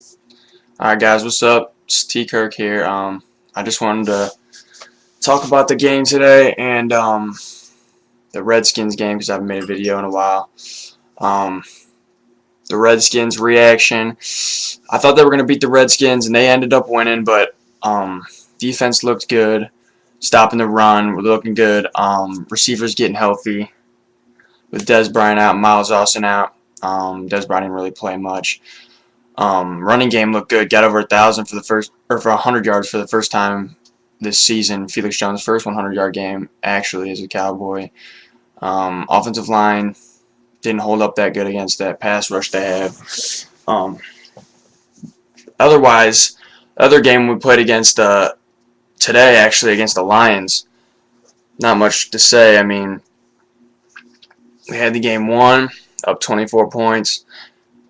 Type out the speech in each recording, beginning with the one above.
Alright guys, what's up? It's T Kirk here. I just wanted to talk about the game today and the Redskins game because I haven't made a video in a while. Um, the Redskins reaction. I thought they were going to beat the Redskins and they ended up winning, but defense looked good. Stopping the run, we're looking good. Receivers getting healthy with Dez Bryant out, Miles Austin out. Dez Bryant didn't really play much. Running game looked good. Got over 1,000 for the first, or for 100 yards for the first time this season. Felix Jones' first 100-yard game actually as a Cowboy. Offensive line didn't hold up that good against that pass rush they have. Otherwise, the other game we played against today actually against the Lions. Not much to say. I mean, we had the game won, up 24 points,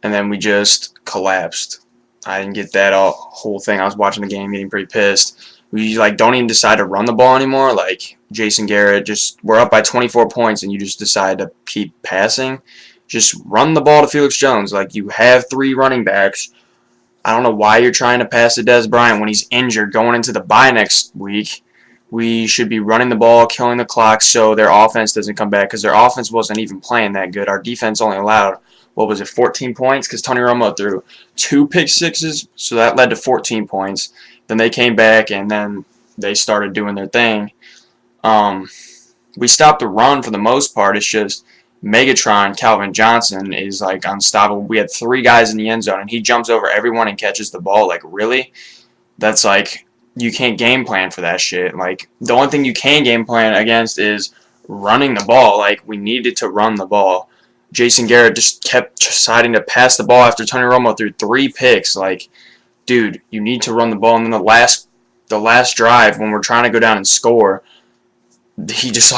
and then we just collapsed. I didn't get that whole thing. I was watching the game, getting pretty pissed. We don't even decide to run the ball anymore. Like Jason Garrett, we're up by 24 points, and you just decide to keep passing. Just run the ball to Felix Jones. Like, you have 3 running backs. I don't know why you're trying to pass to Dez Bryant when he's injured going into the bye next week. We should be running the ball, killing the clock, so their offense doesn't come back, because their offense wasn't even playing that good. Our defense only allowed, 14 points? Because Tony Romo threw 2 pick sixes, so that led to 14 points. Then they came back, and then they started doing their thing. We stopped the run for the most part. It's just Megatron, Calvin Johnson, is unstoppable. We had 3 guys in the end zone, and he jumps over everyone and catches the ball. Really? That's you can't game plan for that shit. The only thing you can game plan against is running the ball. We needed to run the ball. Jason Garrett just kept deciding to pass the ball after Tony Romo threw 3 picks. Dude, you need to run the ball. And then the last drive, when we're trying to go down and score, he just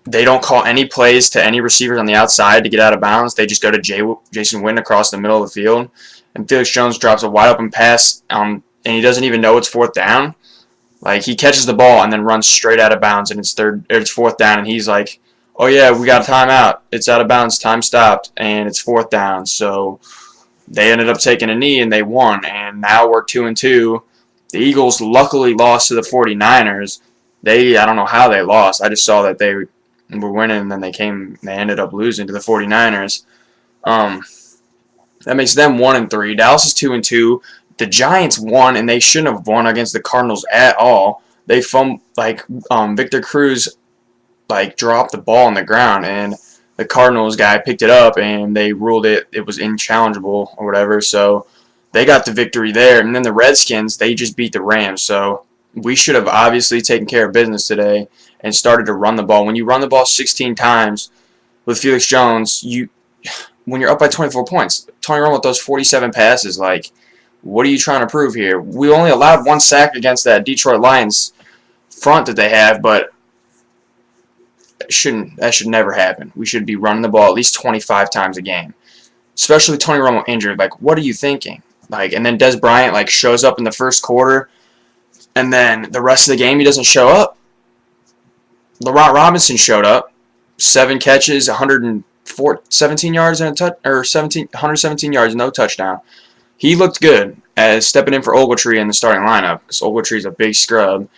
they don't call any plays to any receivers on the outside to get out of bounds. They just go to Jason Witten across the middle of the field, and Felix Jones drops a wide open pass, and he doesn't even know it's 4th down. He catches the ball and then runs straight out of bounds, and it's 4th down, and he's like, "Oh yeah, we got a timeout. It's out of bounds. Time stopped, and it's 4th down." So they ended up taking a knee, and they won. And now we're 2-2. The Eagles luckily lost to the 49ers. I don't know how they lost. I just saw that they were winning, and then they ended up losing to the 49ers. That makes them 1-3. Dallas is 2-2. The Giants won, and they shouldn't have won against the Cardinals at all. They Victor Cruz dropped the ball on the ground, and the Cardinals guy picked it up, and they ruled it was inchallengeable or whatever. So they got the victory there. And then the Redskins, they just beat the Rams. So we should have obviously taken care of business today and started to run the ball. When you run the ball 16 times with Felix Jones, when you're up by 24 points, Tony Romo throws 47 passes. What are you trying to prove here? We only allowed 1 sack against that Detroit Lions front that they have, but that should never happen. We should be running the ball at least 25 times a game, especially Tony Romo injured. What are you thinking? And then Dez Bryant shows up in the first quarter, and then the rest of the game he doesn't show up. Laurent Robinson showed up, 7 catches, 117 yards and 117 yards, no touchdown. He looked good as stepping in for Ogletree in the starting lineup, because Ogletree's a big scrub.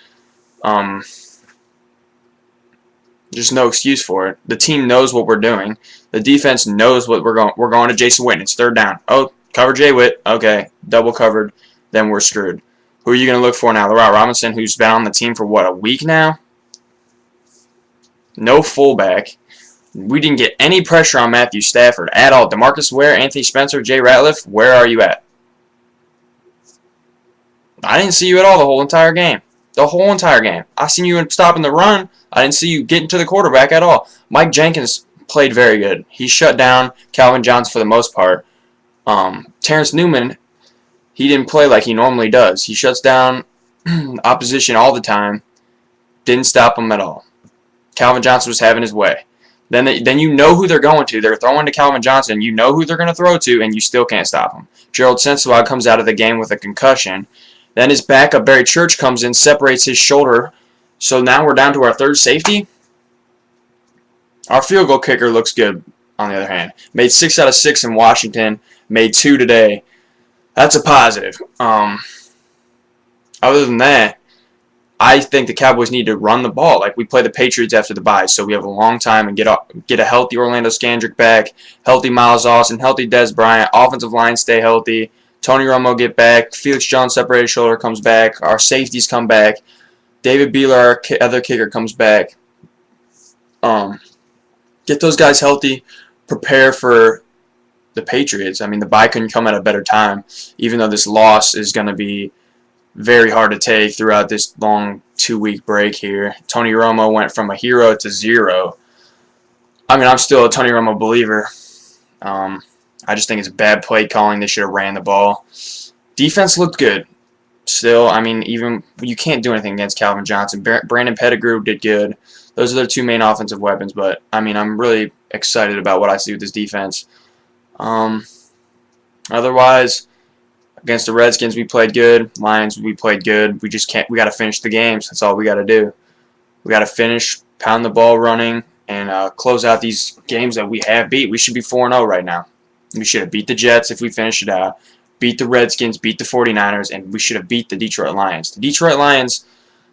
Just no excuse for it. The team knows what we're doing. The defense knows what we're going. We're going to Jason Witten. It's 3rd down. Oh, cover Jay Witt. Okay, double covered. Then we're screwed. Who are you going to look for now? Laurent Robinson, who's been on the team for a week now? No fullback. We didn't get any pressure on Matthew Stafford at all. DeMarcus Ware, Anthony Spencer, Jay Ratliff, where are you at? I didn't see you at all the whole entire game. The whole entire game. I seen you stopping the run. I didn't see you getting to the quarterback at all. Mike Jenkins played very good. He shut down Calvin Johnson for the most part. Terrence Newman, he didn't play like he normally does. He shuts down opposition all the time. Didn't stop him at all. Calvin Johnson was having his way. Then you know who they're going to. They're throwing to Calvin Johnson. You know who they're going to throw to, and you still can't stop him. Gerald Sensabaugh comes out of the game with a concussion. Then his backup, Barry Church, comes in, separates his shoulder. So now we're down to our 3rd safety. Our field goal kicker looks good, on the other hand. Made 6 out of 6 in Washington. Made 2 today. That's a positive. Other than that, I think the Cowboys need to run the ball. Like we play the Patriots after the bye, so we have a long time and get a healthy Orlando Scandrick back, healthy Miles Austin, healthy Dez Bryant, offensive line stay healthy, Tony Romo get back, Felix Jones separated shoulder comes back, our safeties come back, David Beeler, our other kicker, comes back. Get those guys healthy, prepare for the Patriots. I mean, the bye couldn't come at a better time, even though this loss is going to be very hard to take throughout this long 2-week break here. Tony Romo went from a hero to zero. I mean, I'm still a Tony Romo believer. I just think it's bad play calling. They should have ran the ball. Defense looked good. Still, I mean, even you can't do anything against Calvin Johnson. Brandon Pettigrew did good. Those are their two main offensive weapons. But, I mean, I'm really excited about what I see with this defense. Otherwise, against the Redskins, we played good. Lions, we played good. We just can't. We got to finish the games. That's all we got to do. We got to finish, pound the ball running, and close out these games that we have beat. We should be 4-0 right now. We should have beat the Jets if we finished it out, beat the Redskins, beat the 49ers, and we should have beat the Detroit Lions. The Detroit Lions,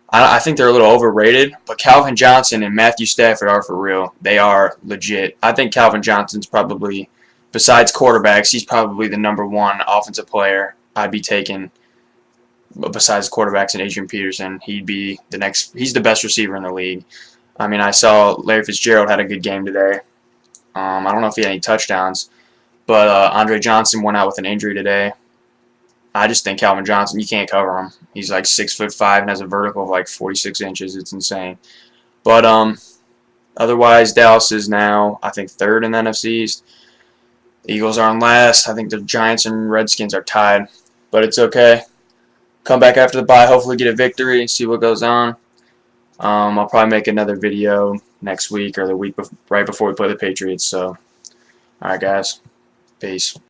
I think they're a little overrated, but Calvin Johnson and Matthew Stafford are for real. They are legit. I think Calvin Johnson's probably, besides quarterbacks, he's probably the #1 offensive player I'd be taking. Besides quarterbacks and Adrian Peterson, he'd be the next. He's the best receiver in the league. I mean, I saw Larry Fitzgerald had a good game today. I don't know if he had any touchdowns, but Andre Johnson went out with an injury today. I just think Calvin Johnson, you can't cover him. He's like 6'5" and has a vertical of like 46 inches. It's insane. But otherwise, Dallas is now, I think, 3rd in the NFC East. The Eagles are in last. I think the Giants and Redskins are tied. But it's okay. Come back after the bye, hopefully get a victory, see what goes on. I'll probably make another video next week or the week right before we play the Patriots. So, all right, guys. Peace.